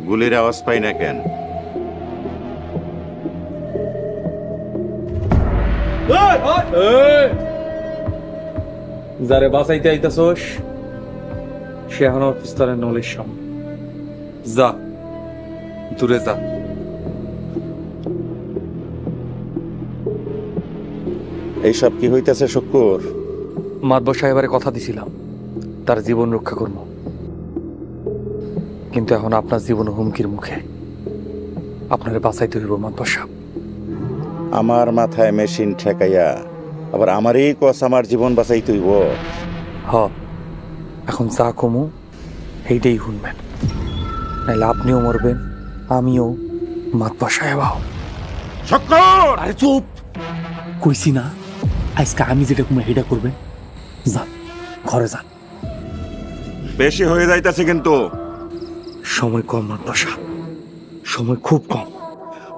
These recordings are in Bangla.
গুলির আওয়াজ পাই না কেন? যারে বাঁচাইতে আইতাছস সে এখন পিস্তলের নলের সামনে। যা, দূরে যা। এইসব কি হইতেছে শুক্কুর? মাতবর সাহেবের কথা দিছিলাম তার জীবন রক্ষা করব, কিন্তু এখন আপনার জীবন হুমকির মুখে। আপনারে বাঁচাইতে হইব মাতবর সাহেব। আমার মাথায় মেশিন ঠেকাইয়া আবার আমারই কস আমার জীবন বাঁচাইতে হইব? হ, এখন যা কমু সেইটাই শুনবেন, নাইলে আপনিও মরবেন, আমিও, মাতবর সাহেবাও। শুক্কুর! আরে চুপ, কইছি না আজকে আমি যেটা কমে সেটা করবেন। যান, ঘরে যান। বেশি হয়ে যাইতাছে কিন্তু। সময় কম মাতবর সাহেব, সময় খুব কম।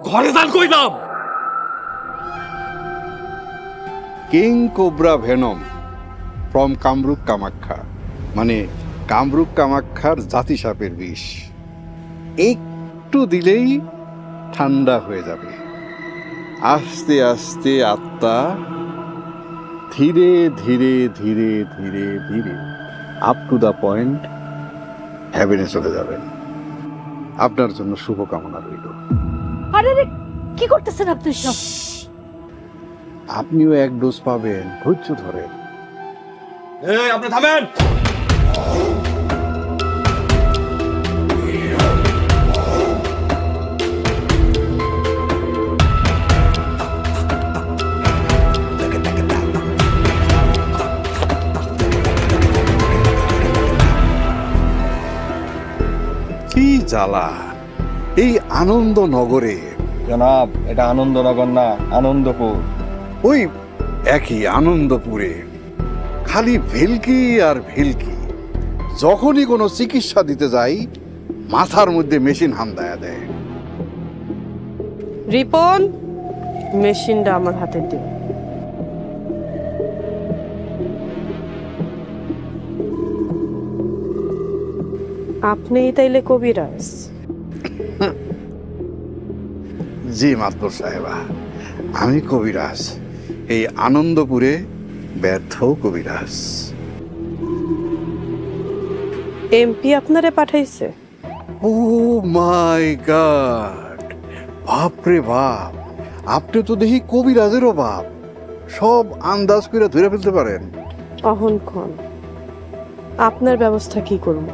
ঘরে যান কইলাম। King cobra venom from Kamrup Kamakhya, মানে কামরূপ কামাখ্যার জাতি সাপের বিষ। একটু দিলেই ঠান্ডা হয়ে যাবে। আস্তে আস্তে আত্মা ধীরে ধীরে ধীরে ধীরে ধীরে আপ টু দ্য পয়েন্ট হ্যাভেনে চলে যাবেন। আপনার জন্য শুভকামনা রইল। আরে রে, কি করতেছেন আপনি সব? আপনিও এক ডোজ পাবেন, ধৈর্য ধরেন। এই আপনি থামেন। কি জ্বালা এই আনন্দনগরে। জনাব, এটা আনন্দনগর না, আনন্দপুর। ওই একই আনন্দপুরে খালি ভেলকি আর ভেলকি। যখনই কোনো চিকিৎসা দিতে যাই মাথার মধ্যে মেশিন হামদায়া দেয়। রিপন, মেশিনটা আমার হাতে দিন। আপনিই তাইলে কবিরাজ? জি মাতবর সাহেবা, আমি কবিরাজ, এই আনন্দপুরে ব্যর্থ কবিরাজ। এমপি আপনারে পাঠাইছে? ও মাই গড, বাপরে বাপ, আপনি তো দেখি কবিরাজেরও বাপ, সব আন্দাজ করে ধরে ফেলতে পারেন। অহনক্ষণ আপনার ব্যবস্থা কি করবো?